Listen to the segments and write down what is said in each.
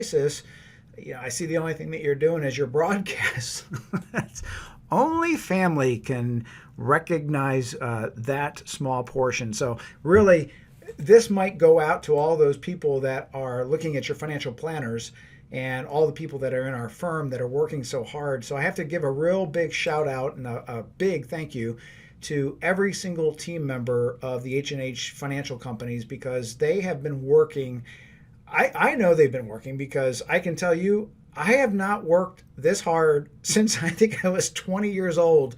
crisis, I see the only thing that you're doing is your broadcast. That's, only family can recognize that small portion. So really, this might go out to all those people that are looking at your financial planners and all the people that are in our firm that are working so hard. So I have to give a real big shout out and a big thank you to every single team member of the H&H financial companies, because they have been working. I know they've been working, because I can tell you, I have not worked this hard since I think I was 20 years old.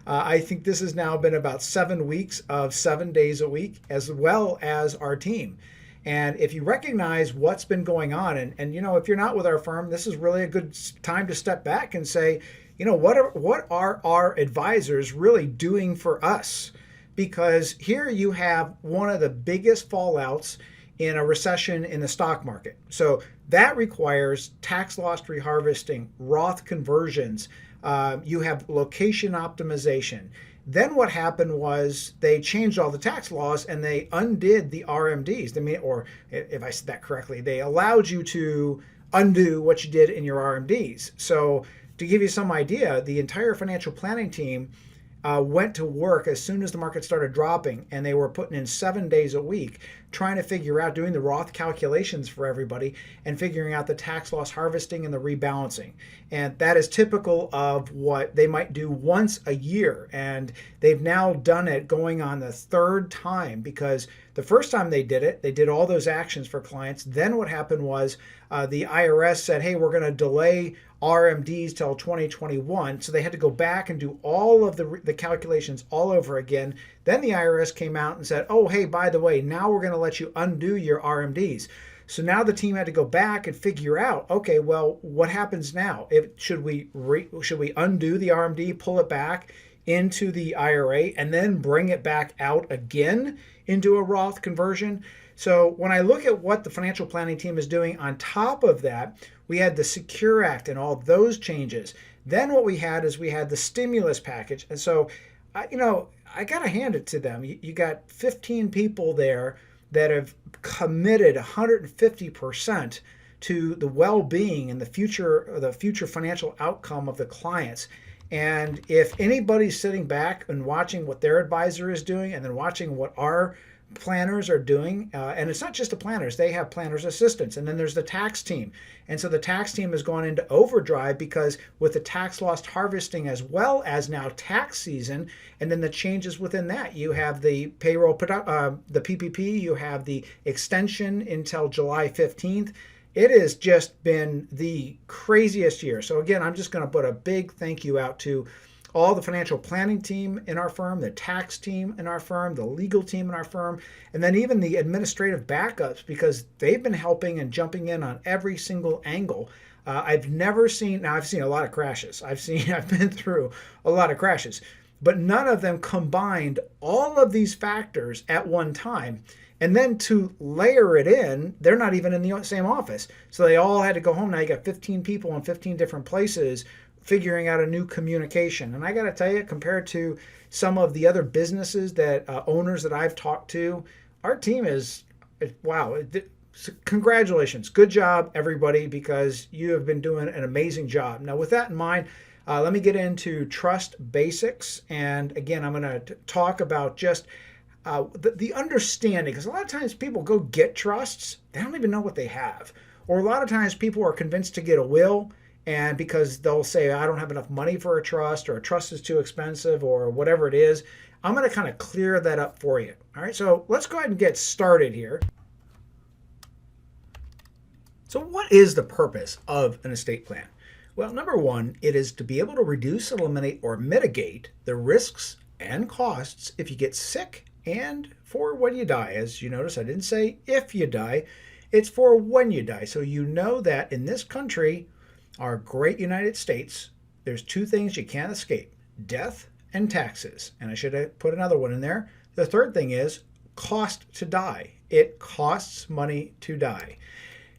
I think this has now been about 7 weeks of 7 days a week, as well as our team. And if you recognize what's been going on, and if you're not with our firm, this is really a good time to step back and say, what are our advisors really doing for us? Because here you have one of the biggest fallouts in a recession in the stock market. So that requires tax loss reharvesting, Roth conversions. You have location optimization. Then what happened was they changed all the tax laws and they undid the RMDs. Or if I said that correctly, they allowed you to undo what you did in your RMDs. So to give you some idea, the entire financial planning team went to work as soon as the market started dropping, and they were putting in 7 days a week trying to figure out, doing the Roth calculations for everybody and figuring out the tax loss harvesting and the rebalancing. And that is typical of what they might do once a year. And they've now done it going on the third time, because the first time they did it, they did all those actions for clients. Then what happened was the IRS said, hey, we're going to delay RMDs till 2021. So they had to go back and do all of the calculations all over again. Then the IRS came out and said, oh, hey, by the way, now we're going to let you undo your RMDs. So now the team had to go back and figure out, okay, well, what happens now? Should we undo the RMD, pull it back into the IRA, and then bring it back out again into a Roth conversion? So when I look at what the financial planning team is doing on top of that, we had the Secure Act and all those changes. Then what we had is we had the stimulus package. And so, I got to hand it to them. You got 15 people there that have committed 150% to the well-being and the future financial outcome of the clients. And if anybody's sitting back and watching what their advisor is doing and then watching what our planners are doing, and it's not just the planners, they have planners assistants, and then there's the tax team. And so the tax team has gone into overdrive, because with the tax loss harvesting as well as now tax season, and then the changes within that, you have the payroll, the PPP, you have the extension until July 15th. It has just been the craziest year. So again, I'm just going to put a big thank you out to all the financial planning team in our firm, the tax team in our firm, the legal team in our firm, and then even the administrative backups, because they've been helping and jumping in on every single angle. I've seen a lot of crashes. I've been through a lot of crashes, but none of them combined all of these factors at one time. And then to layer it in, they're not even in the same office. So they all had to go home. Now you got 15 people in 15 different places figuring out a new communication. And I got to tell you, compared to some of the other businesses that owners that I've talked to, our team is, wow. Congratulations. Good job, everybody, because you have been doing an amazing job. Now, with that in mind, let me get into trust basics. And again, I'm going to talk about just the understanding, because a lot of times people go get trusts, they don't even know what they have. Or a lot of times people are convinced to get a will, and because they'll say, I don't have enough money for a trust, or a trust is too expensive, or whatever it is. I'm going to kind of clear that up for you. All right, so let's go ahead and get started here. So what is the purpose of an estate plan? Well, number one, it is to be able to reduce, eliminate, or mitigate the risks and costs if you get sick and for when you die. As you notice, I didn't say if you die, it's for when you die. So you know that in this country, our great United States, there's two things you can't escape: death and taxes. And I should have put another one in there. The third thing is cost to die. It costs money to die.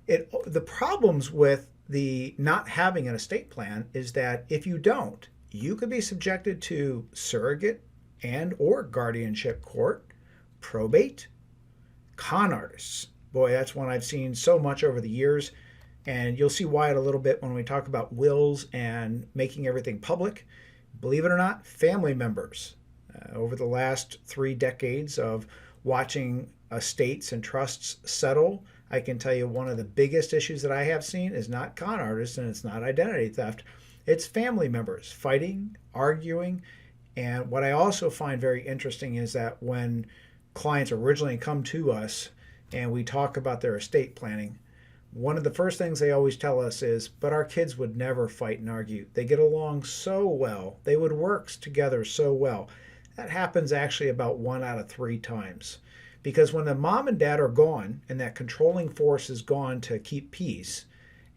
The problems with the not having an estate plan is that if you don't, you could be subjected to surrogate and or guardianship court, probate, con artists. Boy, that's one I've seen so much over the years. And you'll see why in a little bit when we talk about wills and making everything public. Believe it or not, family members. Over the last 3 decades of watching estates and trusts settle, I can tell you one of the biggest issues that I have seen is not con artists and it's not identity theft. It's family members fighting, arguing. And what I also find very interesting is that when clients originally come to us and we talk about their estate planning, one of the first things they always tell us is, but our kids would never fight and argue. They get along so well. They would work together so well. That happens actually about 1 out of 3 times. Because when the mom and dad are gone and that controlling force is gone to keep peace,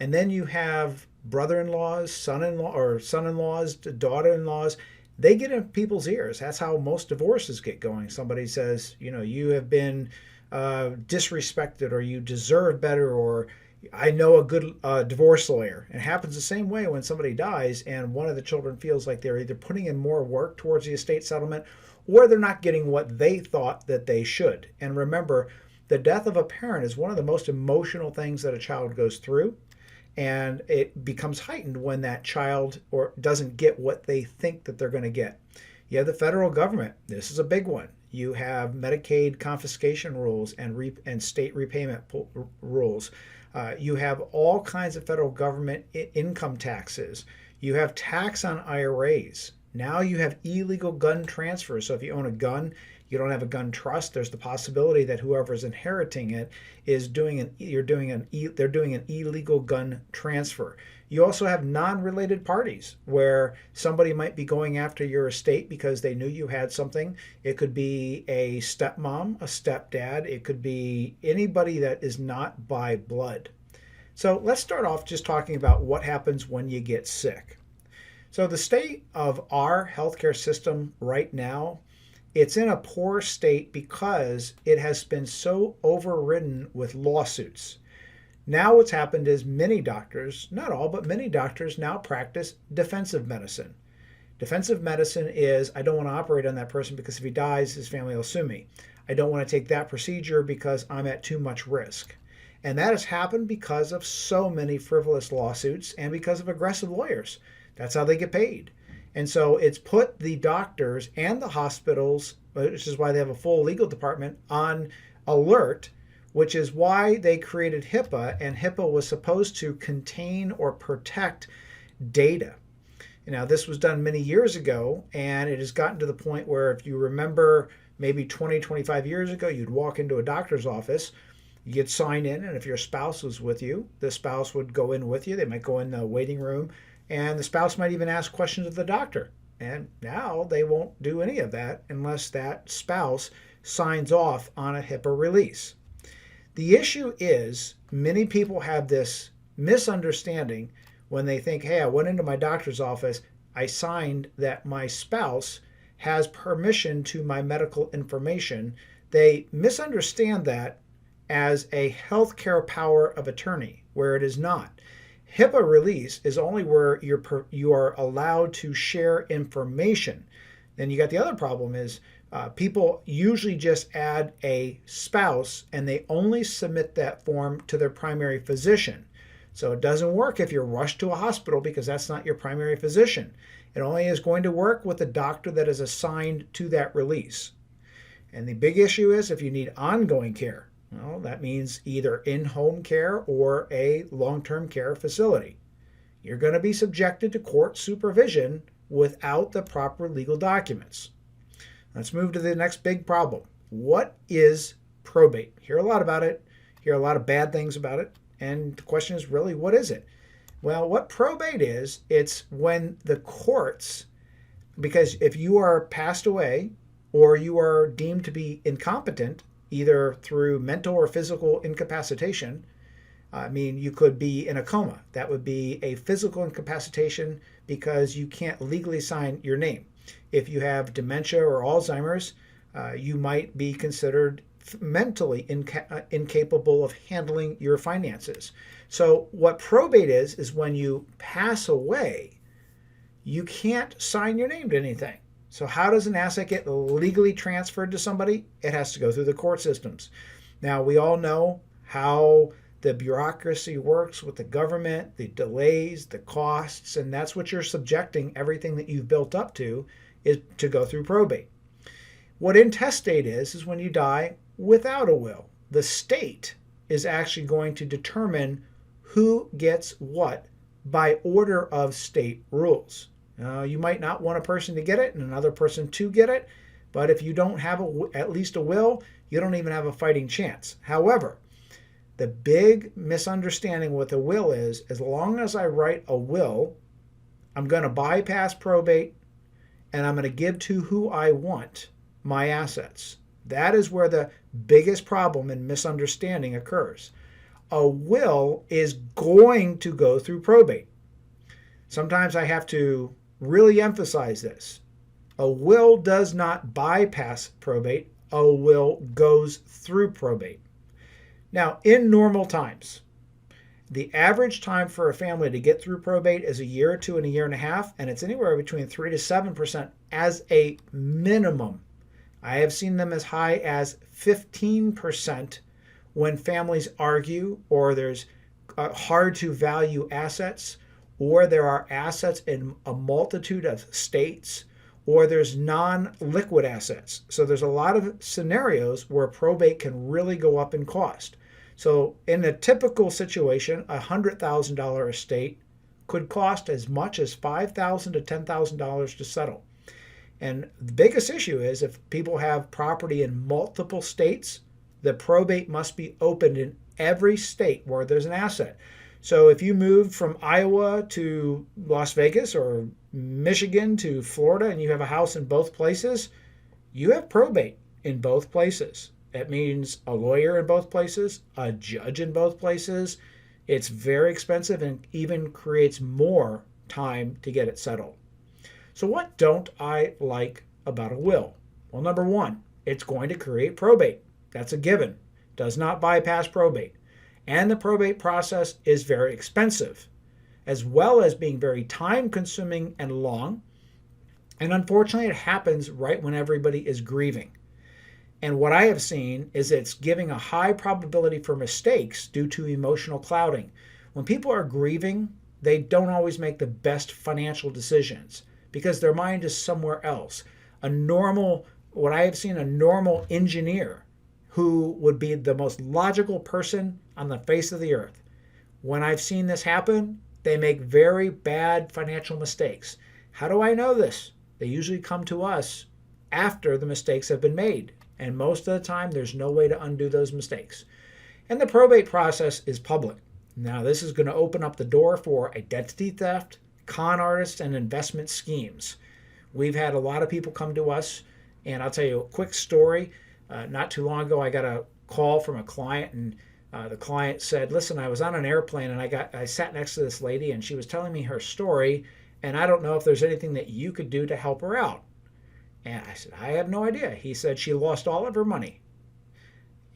and then you have brother-in-laws, son-in-law, or son-in-laws, daughter-in-laws, they get in people's ears. That's how most divorces get going. Somebody says, you have been disrespected, or you deserve better, or I know a good divorce lawyer. And it happens the same way when somebody dies and one of the children feels like they're either putting in more work towards the estate settlement or they're not getting what they thought that they should. And remember, the death of a parent is one of the most emotional things that a child goes through. And it becomes heightened when that child or doesn't get what they think that they're going to get. You have the federal government. This is a big one. You have Medicaid confiscation rules and state repayment rules. You have all kinds of federal government income taxes. You have tax on IRAs. Now you have illegal gun transfers. So if you own a gun, you don't have a gun trust, there's the possibility that whoever's inheriting it is doing an illegal gun transfer. You also have non-related parties where somebody might be going after your estate because they knew you had something. It could be a stepmom, a stepdad. It could be anybody that is not by blood. So let's start off just talking about what happens when you get sick. So the state of our healthcare system right now, it's in a poor state because it has been so overridden with lawsuits. Now what's happened is many doctors, not all, but many doctors now practice defensive medicine. Defensive medicine is, I don't want to operate on that person because if he dies, his family will sue me. I don't want to take that procedure because I'm at too much risk. And that has happened because of so many frivolous lawsuits and because of aggressive lawyers. That's how they get paid. And so it's put the doctors and the hospitals, which is why they have a full legal department, on alert, which is why they created HIPAA, and HIPAA was supposed to contain or protect data. Now, this was done many years ago, and it has gotten to the point where if you remember maybe 20, 25 years ago, you'd walk into a doctor's office, you'd sign in, and if your spouse was with you, the spouse would go in with you. They might go in the waiting room, and the spouse might even ask questions of the doctor. And now they won't do any of that unless that spouse signs off on a HIPAA release. The issue is many people have this misunderstanding when they think, hey, I went into my doctor's office, I signed that my spouse has permission to my medical information. They misunderstand that as a healthcare power of attorney, where it is not. HIPAA release is only where you are allowed to share information. Then you got the other problem is people usually just add a spouse and they only submit that form to their primary physician. So it doesn't work if you're rushed to a hospital because that's not your primary physician. It only is going to work with the doctor that is assigned to that release. And the big issue is if you need ongoing care. Well, that means either in-home care or a long-term care facility. You're going to be subjected to court supervision without the proper legal documents. Let's move to the next big problem. What is probate? Hear a lot about it, hear a lot of bad things about it, and the question is really, what is it? Well, what probate is, it's when the courts, because if you are passed away or you are deemed to be incompetent, either through mental or physical incapacitation, you could be in a coma. That would be a physical incapacitation because you can't legally sign your name. If you have dementia or Alzheimer's, you might be considered mentally incapable of handling your finances. So what probate is when you pass away, you can't sign your name to anything. So how does an asset get legally transferred to somebody? It has to go through the court systems. Now, we all know how the bureaucracy works with the government, the delays, the costs, and that's what you're subjecting everything that you've built up to is to go through probate. What intestate is when you die without a will. The state is actually going to determine who gets what by order of state rules. You might not want a person to get it and another person to get it, but if you don't have at least a will, you don't even have a fighting chance. However, the big misunderstanding with a will is as long as I write a will, I'm going to bypass probate and I'm going to give to who I want my assets. That is where the biggest problem and misunderstanding occurs. A will is going to go through probate. Sometimes I have to really emphasize this. A will does not bypass probate. A will goes through probate. Now, in normal times, the average time for a family to get through probate is a year or two and a year and a half, and it's anywhere between 3 to 7% as a minimum. I have seen them as high as 15% when families argue or there's hard to value assets, or there are assets in a multitude of states, or there's non-liquid assets. So there's a lot of scenarios where probate can really go up in cost. So in a typical situation, a $100,000 estate could cost as much as $5,000 to $10,000 to settle. And the biggest issue is if people have property in multiple states, the probate must be opened in every state where there's an asset. So if you moved from Iowa to Las Vegas or Michigan to Florida and you have a house in both places, you have probate in both places. That means a lawyer in both places, a judge in both places. It's very expensive and even creates more time to get it settled. So what don't I like about a will? Well, number one, it's going to create probate. That's a given. Does not bypass probate. And the probate process is very expensive, as well as being very time-consuming and long. And unfortunately, it happens right when everybody is grieving. And what I have seen is it's giving a high probability for mistakes due to emotional clouding. When people are grieving, they don't always make the best financial decisions because their mind is somewhere else. What I have seen, a normal engineer who would be the most logical person on the face of the earth. When I've seen this happen, they make very bad financial mistakes. How do I know this? They usually come to us after the mistakes have been made. And most of the time, there's no way to undo those mistakes. And the probate process is public. Now, this is going to open up the door for identity theft, con artists, and investment schemes. We've had a lot of people come to us, and I'll tell you a quick story. Not too long ago, I got a call from a client, and the client said, listen, I was on an airplane, and I sat next to this lady, and she was telling me her story, and I don't know if there's anything that you could do to help her out. And I said, I have no idea. He said she lost all of her money.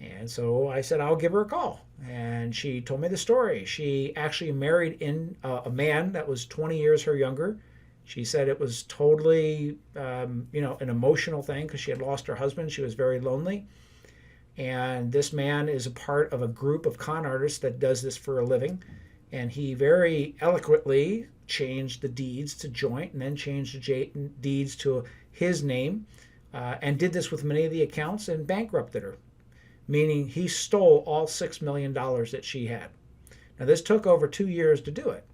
And so I said, I'll give her a call. And she told me the story. She actually married a man that was 20 years her younger. She said it was totally, an emotional thing because she had lost her husband. She was very lonely. And this man is a part of a group of con artists that does this for a living. And he very eloquently changed the deeds to joint and then changed the deeds to his name and did this with many of the accounts and bankrupted her, meaning he stole all $6 million that she had. Now, this took over 2 years to do it.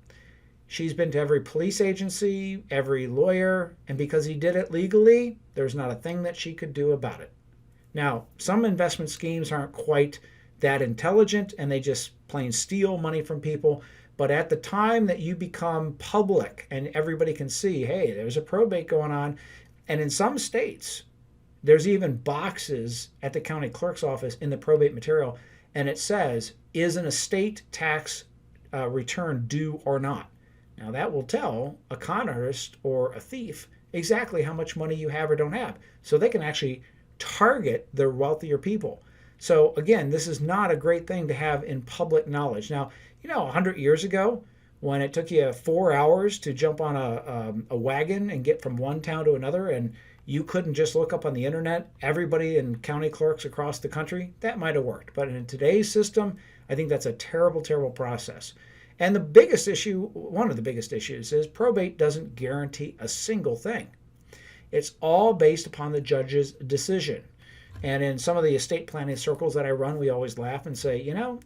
She's been to every police agency, every lawyer, and because he did it legally, there's not a thing that she could do about it. Now, some investment schemes aren't quite that intelligent and they just plain steal money from people. But at the time that you become public and everybody can see, hey, there's a probate going on. And in some states, there's even boxes at the county clerk's office in the probate material. And it says, is an estate tax return due or not? Now that will tell a con artist or a thief exactly how much money you have or don't have. So they can actually target the wealthier people. So again, this is not a great thing to have in public knowledge. Now, 100 years ago, when it took you 4 hours to jump on a wagon and get from one town to another, and you couldn't just look up on the internet, everybody in county clerks across the country, that might have worked. But in today's system, I think that's a terrible, terrible process. And the biggest issue, one of the biggest issues, is probate doesn't guarantee a single thing. It's all based upon the judge's decision. And in some of the estate planning circles that I run, we always laugh and say,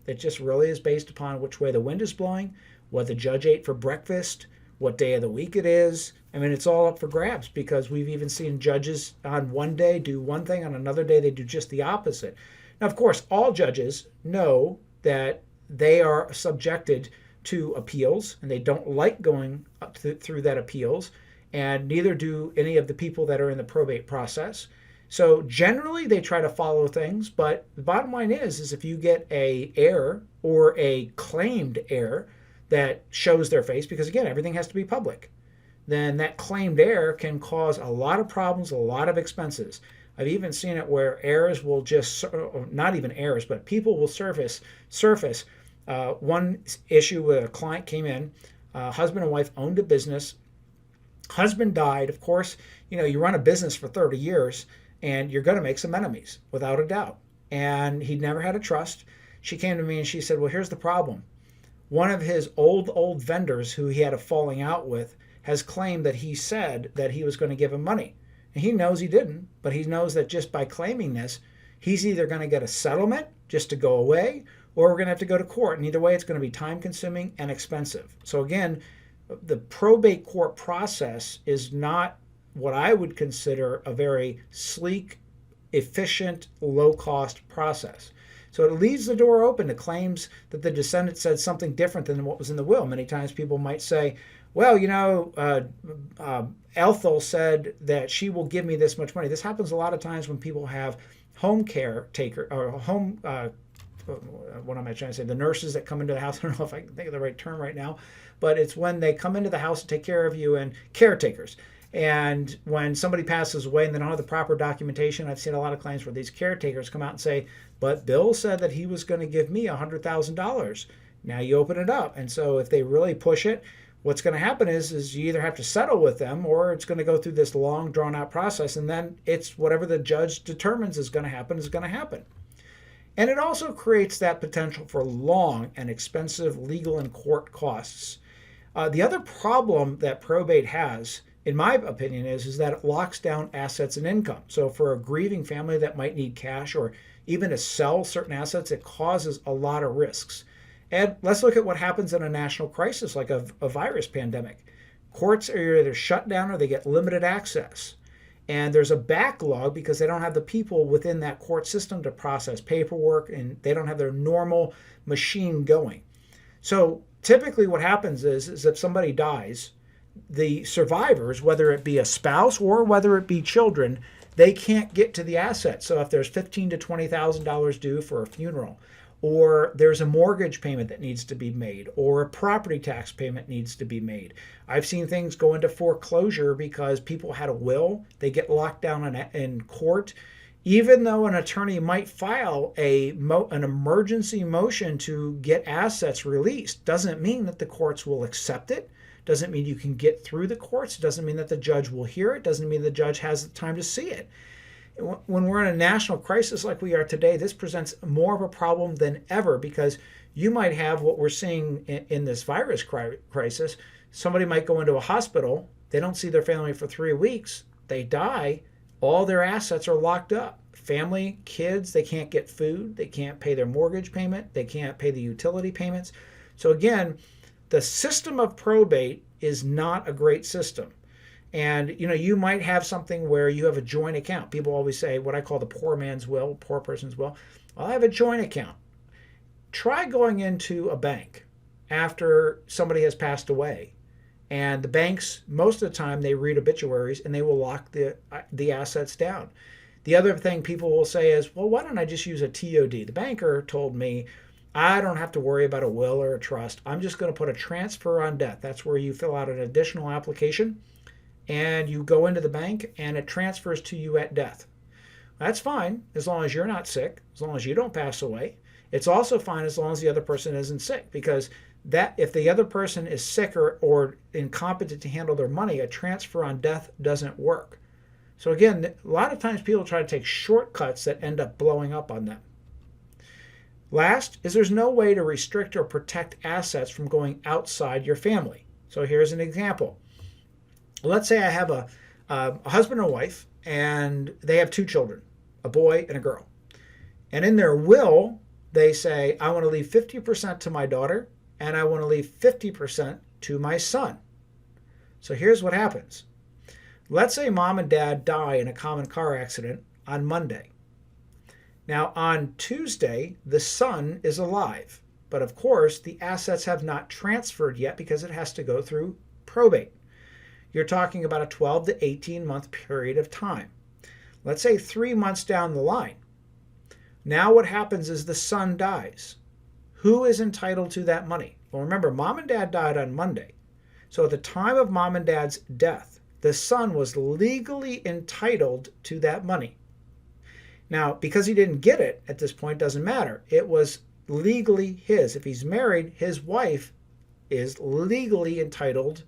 it just really is based upon which way the wind is blowing, what the judge ate for breakfast, what day of the week it is. I mean, it's all up for grabs because we've even seen judges on one day do one thing, on another day they do just the opposite. Now, of course, all judges know that they are subjected to appeals and they don't like going up through that appeals, and neither do any of the people that are in the probate process. So generally they try to follow things, but the bottom line is if you get a heir or a claimed heir that shows their face, because again, everything has to be public, then that claimed heir can cause a lot of problems, a lot of expenses. I've even seen it where heirs will just, not even heirs, but people will surface. One issue where a client came in, husband and wife owned a business. Husband died. Of course, you run a business for 30 years and you're going to make some enemies without a doubt. And he'd never had a trust. She came to me and she said, well, here's the problem. One of his old vendors who he had a falling out with has claimed that he said that he was going to give him money. And he knows he didn't, but he knows that just by claiming this, he's either going to get a settlement just to go away, or we're going to have to go to court. And either way, it's going to be time consuming and expensive. So again, the probate court process is not what I would consider a very sleek, efficient, low-cost process. So it leaves the door open to claims that the descendant said something different than what was in the will. Many times people might say, well, Ethel said that she will give me this much money. This happens a lot of times when people have home care taker or home, what am I trying to say? The nurses that come into the house. I don't know if I can think of the right term right now, but it's when they come into the house to take care of you, and caretakers. And when somebody passes away and they don't have the proper documentation, I've seen a lot of claims where these caretakers come out and say, but Bill said that he was going to give me $100,000. Now you open it up. And so if they really push it, what's going to happen is you either have to settle with them, or it's going to go through this long, drawn-out process, and then it's whatever the judge determines is going to happen is going to happen. And it also creates that potential for long and expensive legal and court costs. The other problem that probate has, in my opinion, is that it locks down assets and income. So for a grieving family that might need cash or even to sell certain assets, it causes a lot of risks. And let's look at what happens in a national crisis like a virus pandemic. Courts are either shut down or they get limited access. And there's a backlog because they don't have the people within that court system to process paperwork, and they don't have their normal machine going. So typically what happens is if somebody dies, the survivors, whether it be a spouse or whether it be children, they can't get to the assets. So if there's $15,000 to $20,000 due for a funeral, or there's a mortgage payment that needs to be made, or a property tax payment needs to be made. I've seen things go into foreclosure because people had a will. They get locked down in court. Even though an attorney might file an emergency motion to get assets released, doesn't mean that the courts will accept it. Doesn't mean you can get through the courts. Doesn't mean that the judge will hear it. Doesn't mean the judge has the time to see it. When we're in a national crisis like we are today, this presents more of a problem than ever, because you might have what we're seeing in this virus crisis. Somebody might go into a hospital. They don't see their family for 3 weeks. They die. All their assets are locked up. Family, kids, they can't get food. They can't pay their mortgage payment. They can't pay the utility payments. So again, the system of probate is not a great system. And, you might have something where you have a joint account. People always say what I call the poor man's will, poor person's will. Well, I have a joint account. Try going into a bank after somebody has passed away. And the banks, most of the time, they read obituaries and they will lock the assets down. The other thing people will say is, well, why don't I just use a TOD? The banker told me I don't have to worry about a will or a trust. I'm just going to put a transfer on death. That's where you fill out an additional application and you go into the bank and it transfers to you at death. That's fine as long as you're not sick, as long as you don't pass away. It's also fine as long as the other person isn't sick, because that if the other person is sick or incompetent to handle their money, a transfer on death doesn't work. So again, a lot of times people try to take shortcuts that end up blowing up on them. Last is there's no way to restrict or protect assets from going outside your family. So here's an example. Let's say I have a husband and wife, and they have two children, a boy and a girl. And in their will, they say, I want to leave 50% to my daughter, and I want to leave 50% to my son. So here's what happens. Let's say mom and dad die in a common car accident on Monday. Now, on Tuesday, the son is alive. But of course, the assets have not transferred yet because it has to go through probate. You're talking about a 12 to 18 month period of time. Let's say 3 months down the line. Now what happens is the son dies. Who is entitled to that money? Well, remember, mom and dad died on Monday. So at the time of mom and dad's death, the son was legally entitled to that money. Now, because he didn't get it at this point, doesn't matter. It was legally his. If he's married, his wife is legally entitled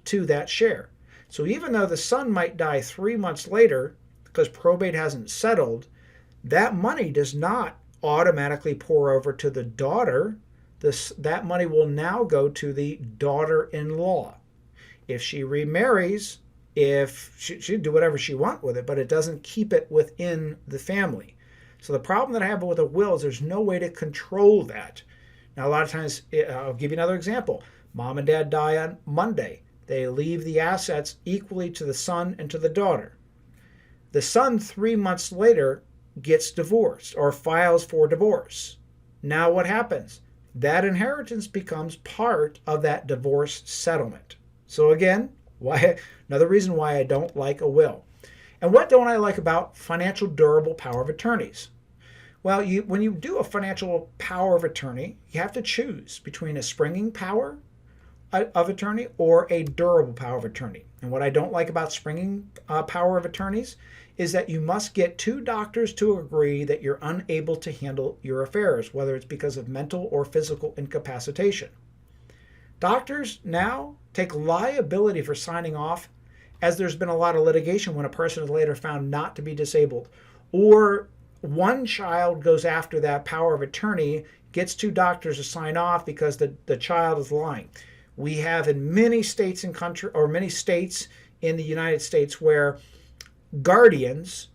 to that share. So even though the son might die 3 months later, because probate hasn't settled, that money does not automatically pour over to the daughter. That money will now go to the daughter-in-law. If she remarries, if she do whatever she wants with it, but it doesn't keep it within the family. So the problem that I have with a will is there's no way to control that. Now, a lot of times, I'll give you another example. Mom and dad die on Monday. They leave the assets equally to the son and to the daughter. The son 3 months later gets divorced or files for divorce. Now what happens? That inheritance becomes part of that divorce settlement. So again, another reason why I don't like a will. And what don't I like about financial durable power of attorneys? Well, when you do a financial power of attorney, you have to choose between a springing power of attorney or a durable power of attorney. And what I don't like about springing power of attorneys is that you must get two doctors to agree that you're unable to handle your affairs, whether it's because of mental or physical incapacitation. Doctors now take liability for signing off, as there's been a lot of litigation when a person is later found not to be disabled, or one child goes after that power of attorney, gets two doctors to sign off because the child is lying. We have in many states in the United States where guardians,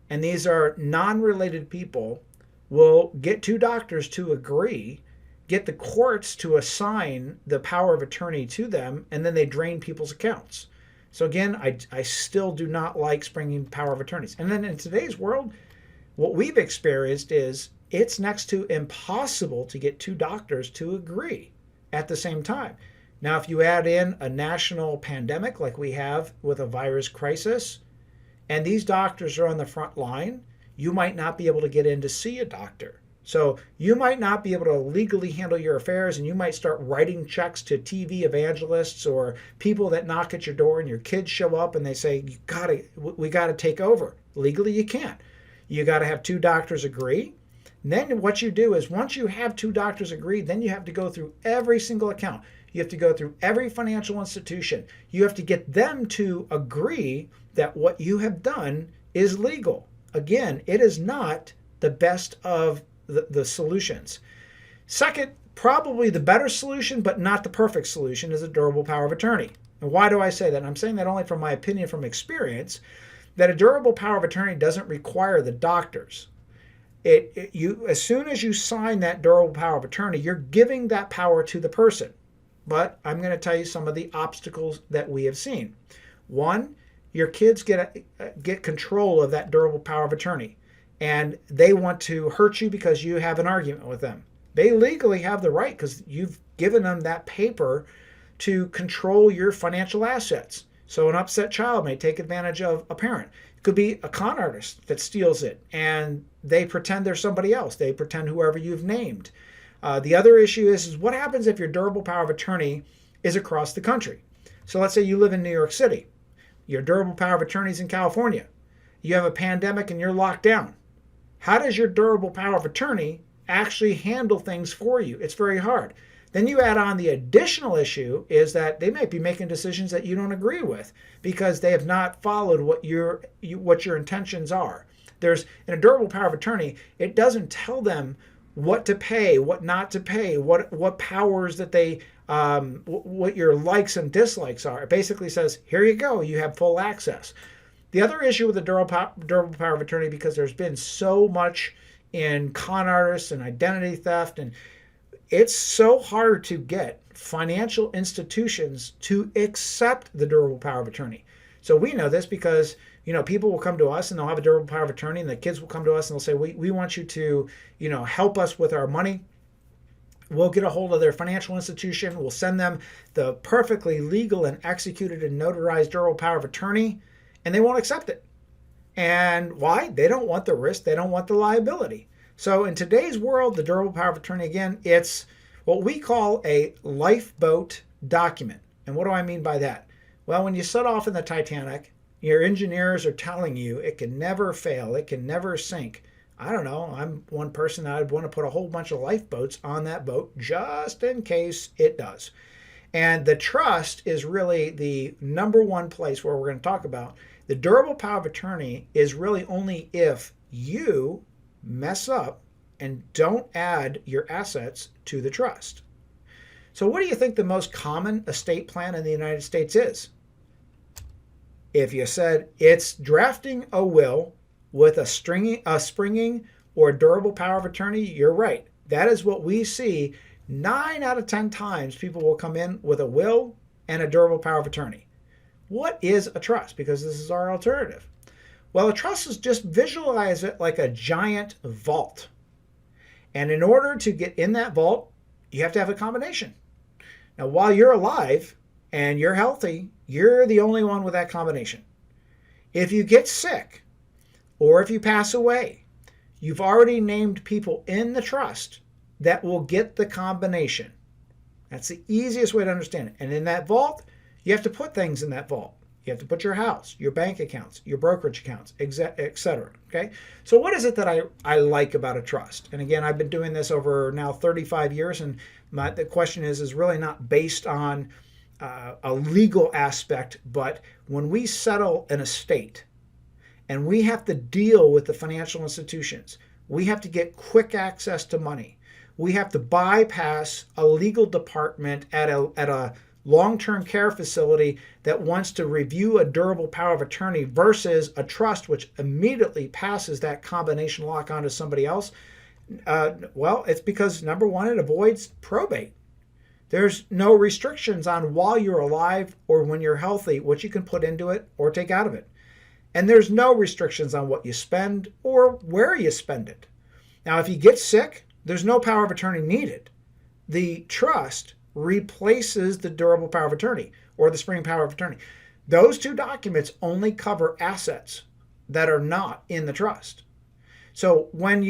and these are non-related people, will get two doctors to agree, get the courts to assign the power of attorney to them, and then they drain people's accounts. So again, I still do not like springing power of attorneys. And then in today's world, what we've experienced is it's next to impossible to get two doctors to agree at the same time. Now, if you add in a national pandemic like we have with a virus crisis, and these doctors are on the front line, you might not be able to get in to see a doctor. So you might not be able to legally handle your affairs, and you might start writing checks to TV evangelists or people that knock at your door, and your kids show up and they say, we got to take over. Legally, you can't. You got to have two doctors agree. And then what you do is once you have two doctors agree, then you have to go through every single account. You have to go through every financial institution. You have to get them to agree that what you have done is legal. Again, it is not the best of the solutions. Second, probably the better solution, but not the perfect solution, is a durable power of attorney. And why do I say that? I'm saying that only from my opinion, from experience, that a durable power of attorney doesn't require the doctors. As soon as you sign that durable power of attorney, you're giving that power to the person. But I'm going to tell you some of the obstacles that we have seen. One, your kids get control of that durable power of attorney, and they want to hurt you because you have an argument with them. They legally have the right because you've given them that paper to control your financial assets. So an upset child may take advantage of a parent. It could be a con artist that steals it, and they pretend they're somebody else. They pretend whoever you've named. The other issue is what happens if your durable power of attorney is across the country? So let's say you live in New York City. Your durable power of attorney is in California. You have a pandemic and you're locked down. How does your durable power of attorney actually handle things for you? It's very hard. Then you add on the additional issue is that they might be making decisions that you don't agree with because they have not followed what your intentions are. In a durable power of attorney, it doesn't tell them what to pay, what not to pay, what powers that they, what your likes and dislikes are. It basically says, here you go, you have full access. The other issue with the durable power of attorney, because there's been so much in con artists and identity theft, and it's so hard to get financial institutions to accept the durable power of attorney. So we know this because, people will come to us and they'll have a durable power of attorney, and the kids will come to us and they'll say, we want you to, help us with our money. We'll get a hold of their financial institution. We'll send them the perfectly legal and executed and notarized durable power of attorney, and they won't accept it. And why? They don't want the risk. They don't want the liability. So in today's world, the durable power of attorney, again, it's what we call a lifeboat document. And what do I mean by that? Well, when you set off in the Titanic, your engineers are telling you it can never fail. It can never sink. I don't know. I'm one person that I'd want to put a whole bunch of lifeboats on that boat just in case it does. And the trust is really the number one place where we're going to talk about. The durable power of attorney is really only if you mess up and don't add your assets to the trust. So what do you think the most common estate plan in the United States is? If you said it's drafting a will with a springing or durable power of attorney, you're right. That is what we see. 9 out of 10 times people will come in with a will and a durable power of attorney. What is a trust? Because this is our alternative. Well, a trust is, just visualize it like a giant vault. And in order to get in that vault, you have to have a combination. Now, while you're alive and you're healthy, you're the only one with that combination. If you get sick or if you pass away, you've already named people in the trust that will get the combination. That's the easiest way to understand it. And in that vault, you have to put things in that vault. You have to put your house, your bank accounts, your brokerage accounts, etc. Okay? So what is it that I like about a trust? And again, I've been doing this over now 35 years, and the question is really not based on a legal aspect, but when we settle an estate and we have to deal with the financial institutions, we have to get quick access to money. We have to bypass a legal department at a long-term care facility that wants to review a durable power of attorney versus a trust which immediately passes that combination lock onto somebody else. Well, it's because, number one, it avoids probate. There's no restrictions on while you're alive or when you're healthy what you can put into it or take out of it. And there's no restrictions on what you spend or where you spend it. Now, if you get sick, there's no power of attorney needed. The trust replaces the durable power of attorney or the springing power of attorney. Those two documents only cover assets that are not in the trust. So when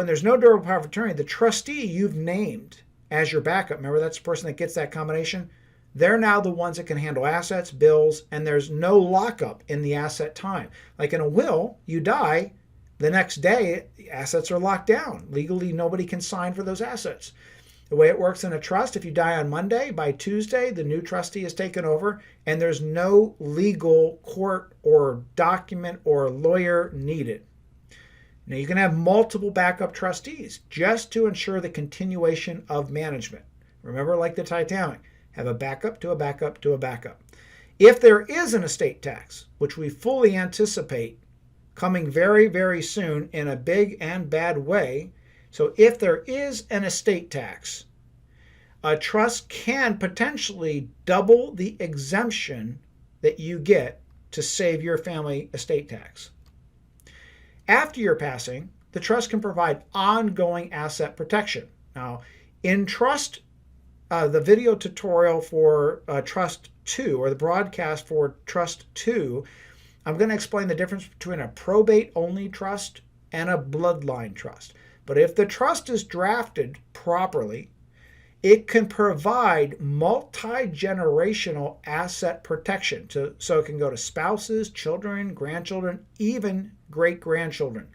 there's no durable power of attorney, the trustee you've named as your backup, remember that's the person that gets that combination, they're now the ones that can handle assets, bills, and there's no lockup in the asset time. Like in a will, you die, the next day, assets are locked down. Legally, nobody can sign for those assets. The way it works in a trust, if you die on Monday, by Tuesday, the new trustee is taken over, and there's no legal court or document or lawyer needed. Now, you can have multiple backup trustees just to ensure the continuation of management. Remember, like the Titanic, have a backup to a backup to a backup. If there is an estate tax, which we fully anticipate coming very, very soon in a big and bad way, so if there is an estate tax, a trust can potentially double the exemption that you get to save your family estate tax. After your passing, the trust can provide ongoing asset protection. Now, in trust, the video tutorial for Trust 2, or the broadcast for Trust 2, I'm going to explain the difference between a probate-only trust and a bloodline trust. But if the trust is drafted properly, it can provide multi-generational asset protection. So it can go to spouses, children, grandchildren, even great-grandchildren.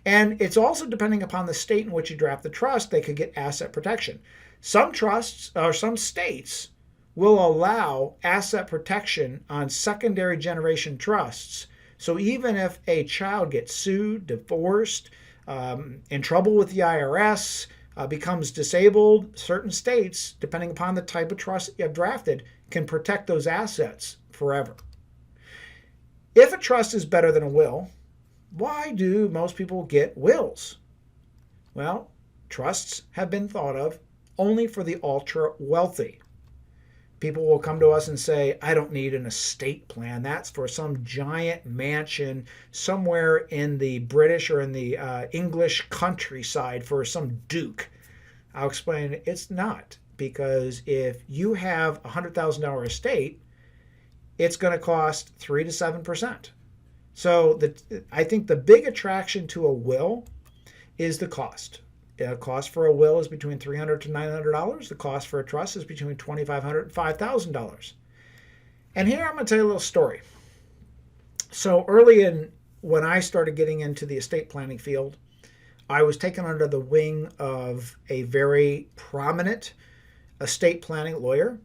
And it's also depending upon the state in which you draft the trust, they could get asset protection. Some trusts or some states will allow asset protection on secondary generation trusts. So even if a child gets sued, divorced, in trouble with the IRS, becomes disabled, certain states, depending upon the type of trust you have drafted, can protect those assets forever. If a trust is better than a will, why do most people get wills? Well, trusts have been thought of only for the ultra wealthy. People will come to us and say, I don't need an estate plan. That's for some giant mansion somewhere in the British or in the English countryside for some duke. I'll explain it's not, because if you have a $100,000 estate, it's going to cost 3 to 7%. So I think the big attraction to a will is the cost. The cost for a will is between $300 to $900. The cost for a trust is between $2,500 and $5,000. And here I'm going to tell you a little story. So when I started getting into the estate planning field, I was taken under the wing of a very prominent estate planning lawyer.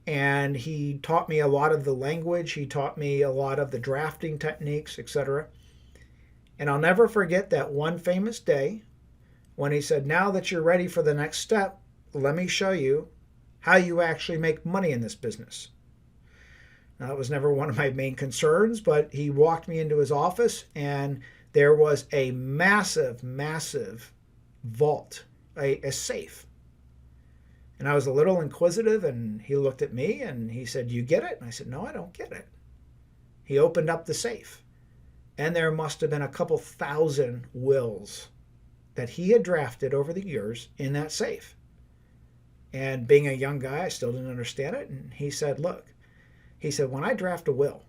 And he taught me a lot of the language. He taught me a lot of the drafting techniques, etc. And I'll never forget that one famous day when he said, now that you're ready for the next step, let me show you how you actually make money in this business. Now, that was never one of my main concerns, but he walked me into his office and there was a massive, massive vault, a safe. And I was a little inquisitive, and he looked at me and he said, you get it? And I said, no, I don't get it. He opened up the safe, and there must have been a couple thousand wills that he had drafted over the years in that safe. And being a young guy, I still didn't understand it. And he said, look, he said, when I draft a will,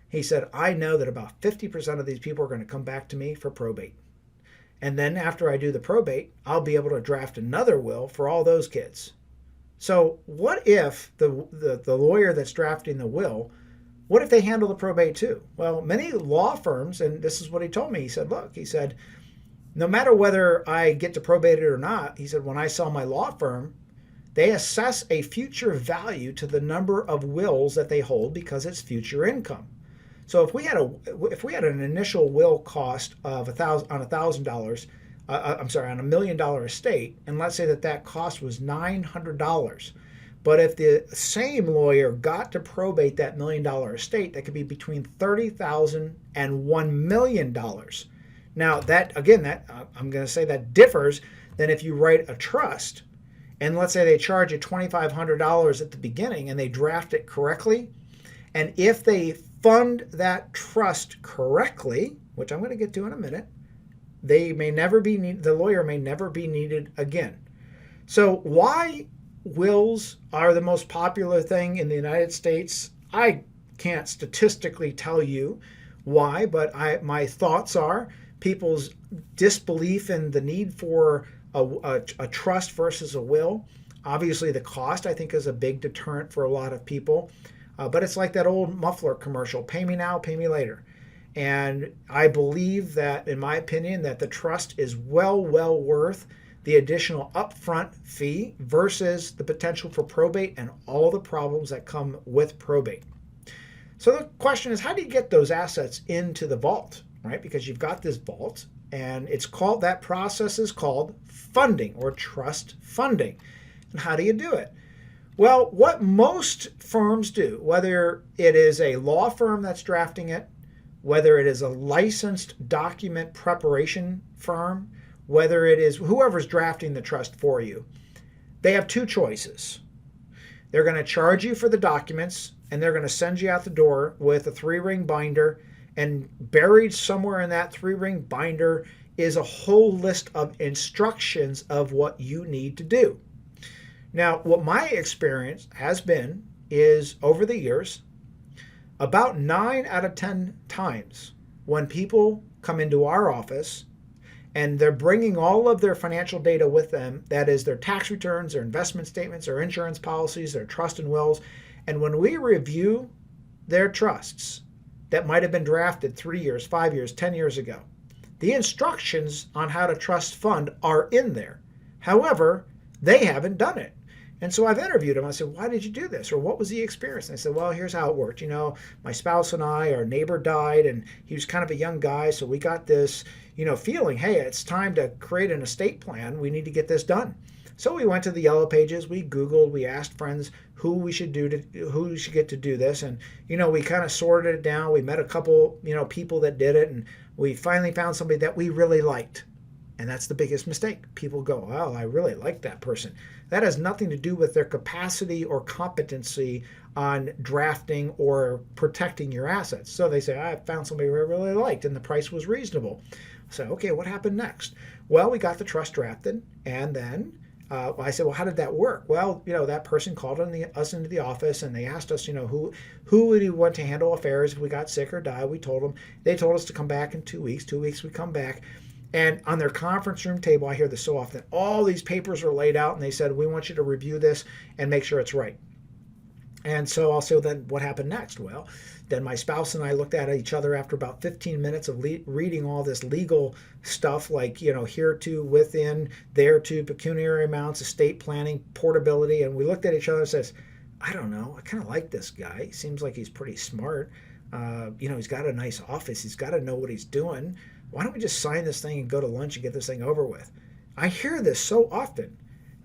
he said, I know that about 50% of these people are going to come back to me for probate. And then after I do the probate, I'll be able to draft another will for all those kids. So what if the lawyer that's drafting the will, what if they handle the probate too? Well, many law firms, and this is what he told me, he said, look, he said, no matter whether I get to probate it or not, he said, when I sell my law firm, they assess a future value to the number of wills that they hold because it's future income. So if we had an initial will cost of $1,000, on $1 million estate, and let's say that cost was $900, but if the same lawyer got to probate that $1 million estate, that could be between $30,000 and $1 million. Now that I'm going to say that differs than if you write a trust, and let's say they charge you $2,500 at the beginning and they draft it correctly, and if they fund that trust correctly, which I'm going to get to in a minute, the lawyer may never be needed again. So why wills are the most popular thing in the United States, I can't statistically tell you why, but my thoughts are people's disbelief in the need for a trust versus a will. Obviously, the cost, I think, is a big deterrent for a lot of people. But it's like that old muffler commercial, pay me now, pay me later. And I believe that, in my opinion, that the trust is well worth the additional upfront fee versus the potential for probate and all the problems that come with probate. So the question is, how do you get those assets into the vault, right? Because you've got this vault, and that process is called funding or trust funding. And how do you do it? Well, what most firms do, whether it is a law firm that's drafting it, whether it is a licensed document preparation firm, whether it is whoever's drafting the trust for you, they have two choices. They're going to charge you for the documents, and they're going to send you out the door with a 3-ring binder, and buried somewhere in that 3-ring binder is a whole list of instructions of what you need to do. Now, what my experience has been is, over the years, about 9 out of 10 times when people come into our office and they're bringing all of their financial data with them, that is their tax returns, their investment statements, their insurance policies, their trust and wills, and when we review their trusts that might have been drafted 3 years, 5 years, 10 years ago, the instructions on how to trust fund are in there. However, they haven't done it. And so I've interviewed him. I said, why did you do this? Or what was the experience? And I said, well, here's how it worked. My spouse and our neighbor died, and he was kind of a young guy. So we got this, feeling, hey, it's time to create an estate plan. We need to get this done. So we went to the Yellow Pages, we Googled, we asked friends who we should get to do this. And, we kind of sorted it down. We met a couple, people that did it, and we finally found somebody that we really liked. And that's the biggest mistake. People go, oh, I really like that person. That has nothing to do with their capacity or competency on drafting or protecting your assets. So they say, I found somebody I really liked and the price was reasonable. So, okay, what happened next? Well, we got the trust drafted, and then I said, well, how did that work? Well, that person called us into the office, and they asked us, who would you want to handle affairs if we got sick or died. We told them. They told us to come back in 2 weeks. 2 weeks, we come back. And on their conference room table, I hear this so often, all these papers are laid out, and they said, we want you to review this and make sure it's right. And so I'll say, well, then what happened next? Well, then my spouse and I looked at each other after about 15 minutes of reading all this legal stuff like, here to, within, there to, pecuniary amounts, estate planning, portability. And we looked at each other and says, I don't know. I kind of like this guy. He seems like he's pretty smart. He's got a nice office. He's got to know what he's doing. Why don't we just sign this thing and go to lunch and get this thing over with? I hear this so often.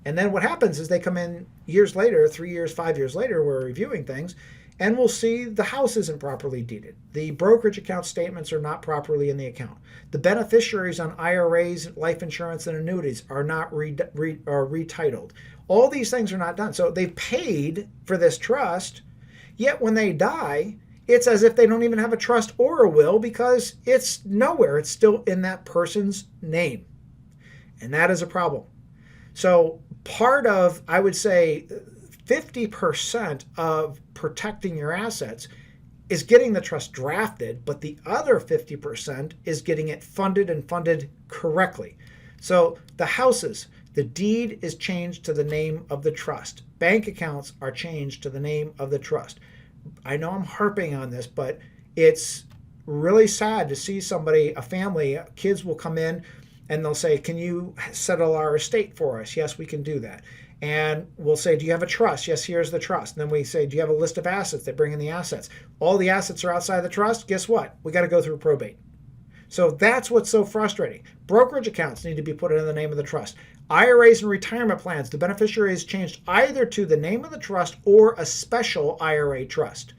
And then what happens is they come in years later, 3 years, 5 years later, we're reviewing things, and we'll see the house isn't properly deeded. The brokerage account statements are not properly in the account. The beneficiaries on IRAs, life insurance, and annuities are not retitled. All these things are not done. So they've paid for this trust, yet when they die, it's as if they don't even have a trust or a will because it's nowhere. It's still in that person's name. And that is a problem. So part of, I would say, 50% of protecting your assets is getting the trust drafted, but the other 50% is getting it funded and funded correctly. So the houses, the deed is changed to the name of the trust. Bank accounts are changed to the name of the trust. I know I'm harping on this, but it's really sad to see somebody, a family, kids will come in and they'll say, can you settle our estate for us? Yes, we can do that. And we'll say, do you have a trust? Yes, here's the trust. And then we say, do you have a list of assets? They bring in the assets. All the assets are outside the trust. Guess what? We got to go through probate. So that's what's so frustrating. Brokerage accounts need to be put in the name of the trust. IRAs and retirement plans, the beneficiary is changed either to the name of the trust or a special IRA trust.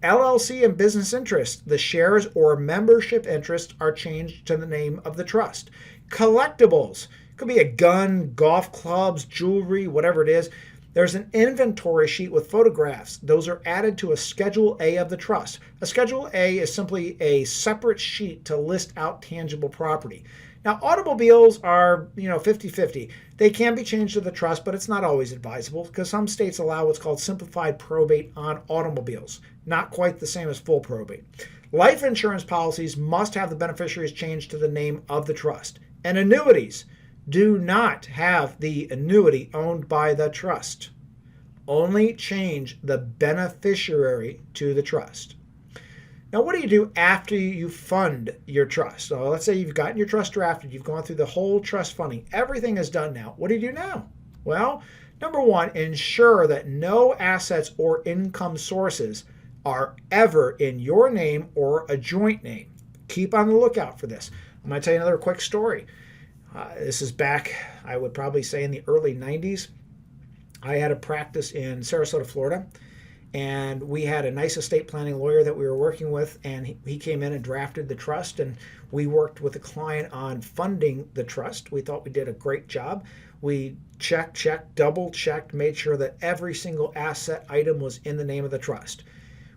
LLC and business interests, the shares or membership interests are changed to the name of the trust. Collectibles, could be a gun, golf clubs, jewelry, whatever it is. There's an inventory sheet with photographs. Those are added to a Schedule A of the trust. A Schedule A is simply a separate sheet to list out tangible property. Now, automobiles are, 50-50. They can be changed to the trust, but it's not always advisable because some states allow what's called simplified probate on automobiles. Not quite the same as full probate. Life insurance policies must have the beneficiaries changed to the name of the trust. And annuities do not have the annuity owned by the trust. Only change the beneficiary to the trust. Now, what do you do after you fund your trust? So let's say you've gotten your trust drafted, you've gone through the whole trust funding, everything is done now. What do you do now? Well, number one, ensure that no assets or income sources are ever in your name or a joint name. Keep on the lookout for this. I'm going to tell you another quick story. This is back, I would probably say, in the early 90s. I had a practice in Sarasota, Florida, and we had a nice estate planning lawyer that we were working with, and he came in and drafted the trust, and we worked with the client on funding the trust. We thought we did a great job. We checked, double-checked, made sure that every single asset item was in the name of the trust.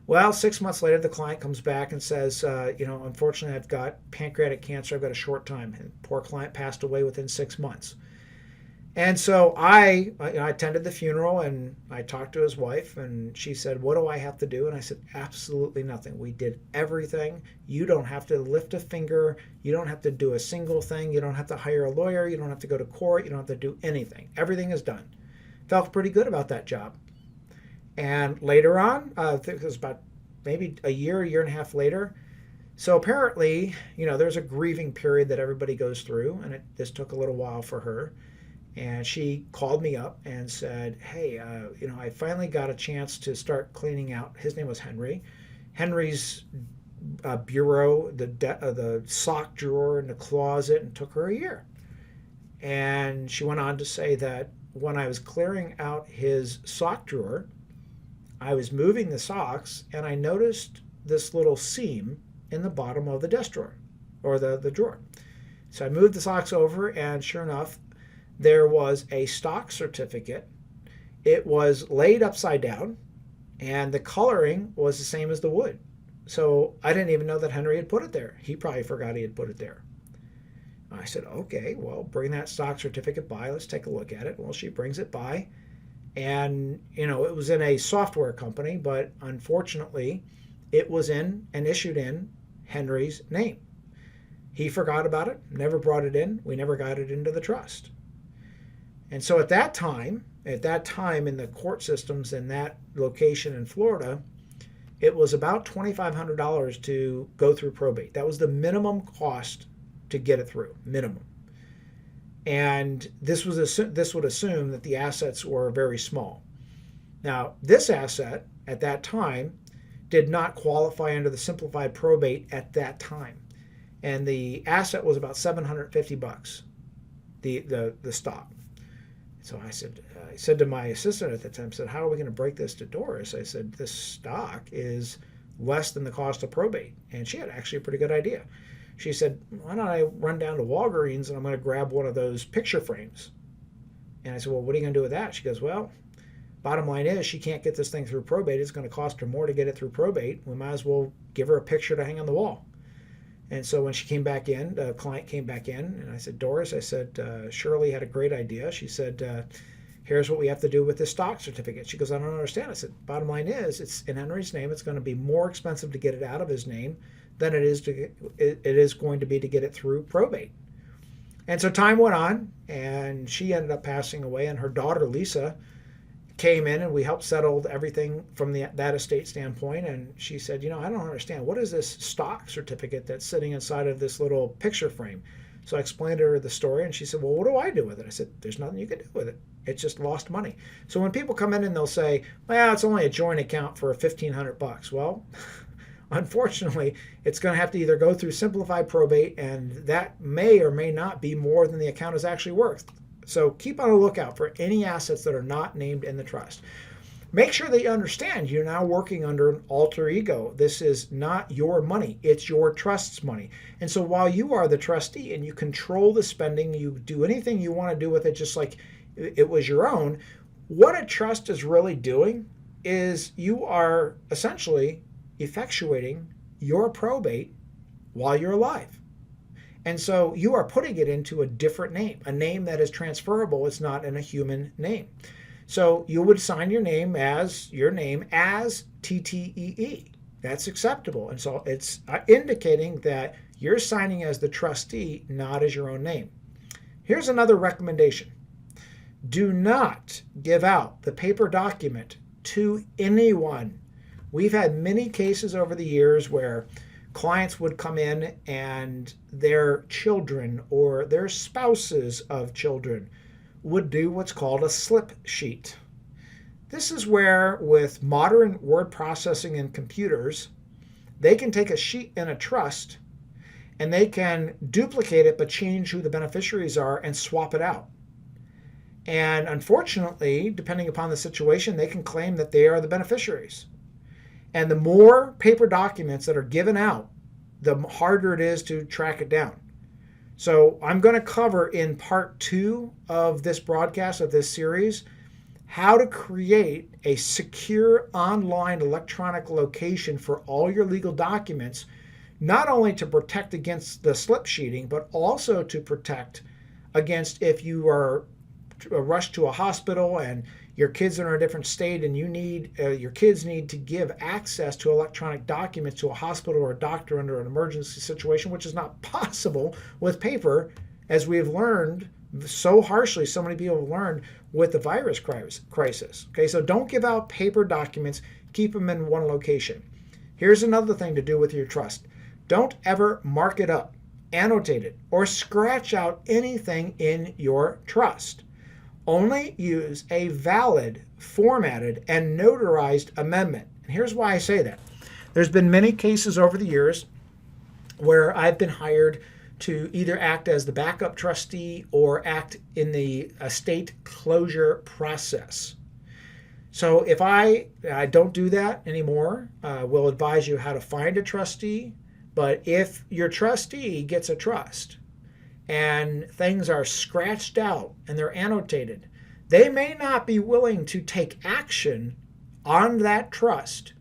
Well, 6 months later, the client comes back and says, unfortunately, I've got pancreatic cancer. I've got a short time. And poor client passed away within 6 months. And so I attended the funeral, and I talked to his wife, and she said, what do I have to do? And I said, absolutely nothing. We did everything. You don't have to lift a finger. You don't have to do a single thing. You don't have to hire a lawyer. You don't have to go to court. You don't have to do anything. Everything is done. Felt pretty good about that job. And later on, I think it was about maybe a year and a half later. So apparently, there's a grieving period that everybody goes through, and this took a little while for her. And she called me up and said, hey, I finally got a chance to start cleaning out. His name was Henry. Henry's bureau, the sock drawer in the closet, and took her a year. And she went on to say that when I was clearing out his sock drawer, I was moving the socks and I noticed this little seam in the bottom of the desk drawer or the drawer. So I moved the socks over, and sure enough, there was a stock certificate. It was laid upside down, and the coloring was the same as the wood. So I didn't even know that Henry had put it there. He probably forgot he had put it there. I said, okay, well, bring that stock certificate by. Let's take a look at it. Well, she brings it by, and, it was in a software company, but unfortunately, it was in and issued in Henry's name. He forgot about it, never brought it in. We never got it into the trust. And so at that time in the court systems in that location in Florida, it was about $2,500 to go through probate. That was the minimum cost to get it through, minimum. And this would assume that the assets were very small. Now, this asset at that time did not qualify under the simplified probate at that time. And the asset was about $750, the stock. So I said to my assistant at the time, how are we going to break this to Doris? I said, this stock is less than the cost of probate. And she had actually a pretty good idea. She said, why don't I run down to Walgreens and I'm going to grab one of those picture frames? And I said, well, what are you going to do with that? She goes, well, bottom line is she can't get this thing through probate. It's going to cost her more to get it through probate. We might as well give her a picture to hang on the wall. And so when she came back in, the client came back in, and I said, Doris, Shirley had a great idea. She said, here's what we have to do with this stock certificate. She goes, I don't understand. I said, bottom line is, it's in Henry's name. It's going to be more expensive to get it out of his name than it is going to be to get it through probate. And so time went on, and she ended up passing away, and her daughter, Lisa, came in, and we helped settle everything from that estate standpoint. And she said, I don't understand. What is this stock certificate that's sitting inside of this little picture frame? So I explained to her the story, and she said, well, what do I do with it? I said, there's nothing you can do with it. It's just lost money. So when people come in and they'll say, well, it's only a joint account for $1,500. Well, unfortunately, it's going to have to either go through simplified probate, and that may or may not be more than the account is actually worth. So keep on the lookout for any assets that are not named in the trust. Make sure that you understand you're now working under an alter ego. This is not your money. It's your trust's money. And so while you are the trustee and you control the spending, you do anything you want to do with it just like it was your own, what a trust is really doing is you are essentially effectuating your probate while you're alive. And so you are putting it into a different name, a name that is transferable. It's not in a human name. So you would sign your name as TTEE. That's acceptable. And so it's indicating that you're signing as the trustee, not as your own name. Here's another recommendation. Do not give out the paper document to anyone. We've had many cases over the years where clients would come in and their children or their spouses of children would do what's called a slip sheet. This is where, with modern word processing and computers, they can take a sheet in a trust and they can duplicate it but change who the beneficiaries are and swap it out. And unfortunately, depending upon the situation, they can claim that they are the beneficiaries. And the more paper documents that are given out, the harder it is to track it down. So I'm going to cover in part 2 of this broadcast, of this series, how to create a secure online electronic location for all your legal documents, not only to protect against the slip sheeting, but also to protect against if you are rushed to a hospital and your kids are in a different state and your kids need to give access to electronic documents to a hospital or a doctor under an emergency situation, which is not possible with paper, as we have learned so harshly, so many people have learned with the virus crisis. Okay, so don't give out paper documents, keep them in one location. Here's another thing to do with your trust. Don't ever mark it up, annotate it, or scratch out anything in your trust. Only use a valid, formatted, and notarized amendment. And here's why I say that. There's been many cases over the years where I've been hired to either act as the backup trustee or act in the estate closure process. So if I don't do that anymore, we'll advise you how to find a trustee. But if your trustee gets a trust and things are scratched out and they're annotated, they may not be willing to take action on that trust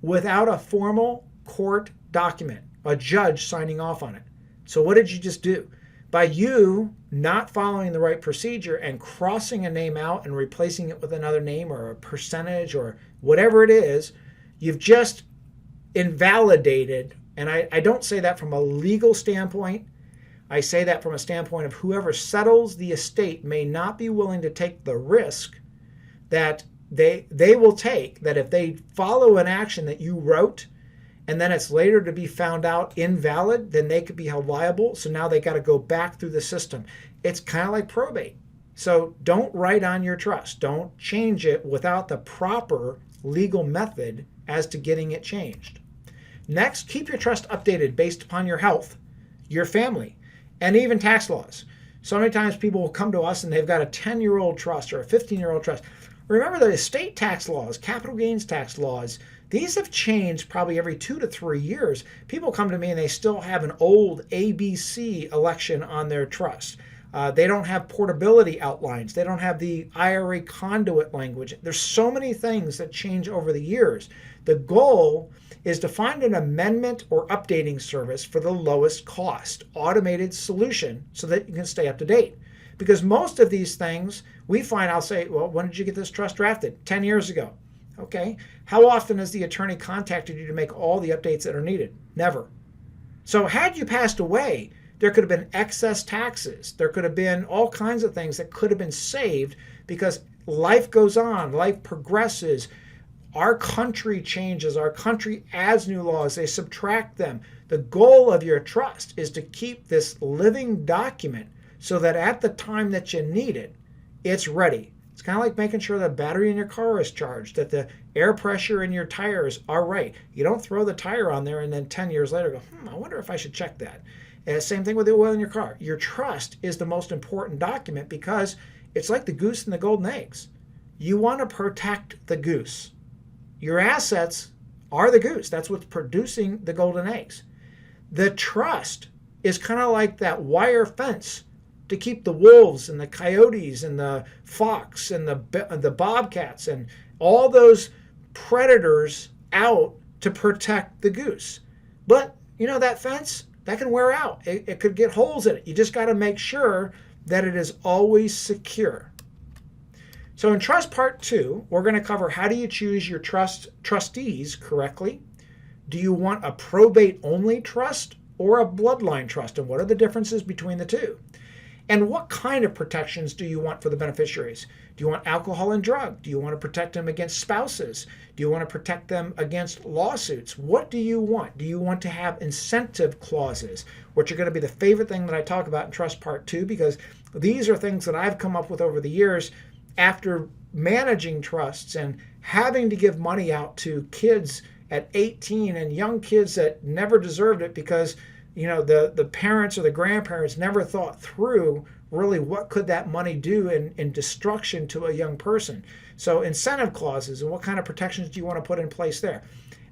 without a formal court document, a judge signing off on it. So what did you just do? By you not following the right procedure and crossing a name out and replacing it with another name or a percentage or whatever it is, you've just invalidated. And I don't say that from a legal standpoint. I say that from a standpoint of whoever settles the estate may not be willing to take the risk that they will take, that if they follow an action that you wrote and then it's later to be found out invalid, then they could be held liable. So now they got to go back through the system. It's kind of like probate. So don't write on your trust. Don't change it without the proper legal method as to getting it changed. Next, keep your trust updated based upon your health, your family, and even tax laws. So many times people will come to us and they've got a 10-year-old trust or a 15-year-old trust. Remember the estate tax laws, capital gains tax laws, these have changed probably every 2 to 3 years. People come to me and they still have an old ABC election on their trust. They don't have portability outlines. They don't have the IRA conduit language. There's so many things that change over the years. The goal is to find an amendment or updating service for the lowest cost, automated solution so that you can stay up to date. Because most of these things, we find, I'll say, well, when did you get this trust drafted? 10 years ago. Okay. How often has the attorney contacted you to make all the updates that are needed? Never. So had you passed away, there could have been excess taxes. There could have been all kinds of things that could have been saved because life goes on, life progresses. Our country changes. Our country adds new laws. They subtract them. The goal of your trust is to keep this living document so that at the time that you need it, it's ready. It's kind of like making sure the battery in your car is charged, that the air pressure in your tires are right. You don't throw the tire on there and then 10 years later go, I wonder if I should check that. And same thing with the oil in your car. Your trust is the most important document because it's like the goose and the golden eggs. You want to protect the goose. Your assets are the goose. That's what's producing the golden eggs. The trust is kind of like that wire fence to keep the wolves and the coyotes and the fox and the bobcats and all those predators out to protect the goose. But, that fence, that can wear out. It could get holes in it. You just got to make sure that it is always secure. So in Trust Part 2, we're going to cover how do you choose your trustees correctly? Do you want a probate-only trust or a bloodline trust? And what are the differences between the two? And what kind of protections do you want for the beneficiaries? Do you want alcohol and drug? Do you want to protect them against spouses? Do you want to protect them against lawsuits? What do you want? Do you want to have incentive clauses, which are going to be the favorite thing that I talk about in Trust Part 2, because these are things that I've come up with over the years after managing trusts and having to give money out to kids at 18 and young kids that never deserved it because the parents or the grandparents never thought through really what could that money do in destruction to a young person. So incentive clauses and what kind of protections do you want to put in place there?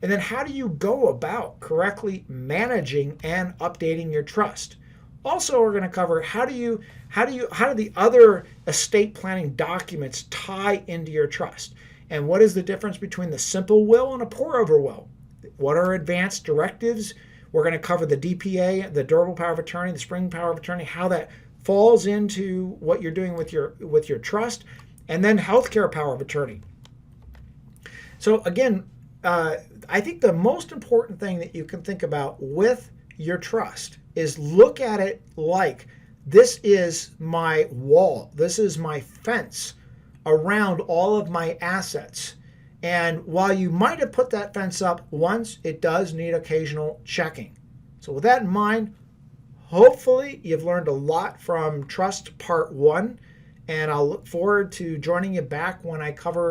And then how do you go about correctly managing and updating your trust? Also, we're going to cover how do the other estate planning documents tie into your trust? And what is the difference between the simple will and a pour-over will? What are advanced directives? We're going to cover the DPA, the durable power of attorney, the spring power of attorney, how that falls into what you're doing with your trust, and then healthcare power of attorney. So again, I think the most important thing that you can think about with your trust is look at it like this is my wall. This is my fence around all of my assets. And while you might have put that fence up once, it does need occasional checking. So with that in mind, hopefully you've learned a lot from Trust Part 1. and I'll look forward to joining you back when I cover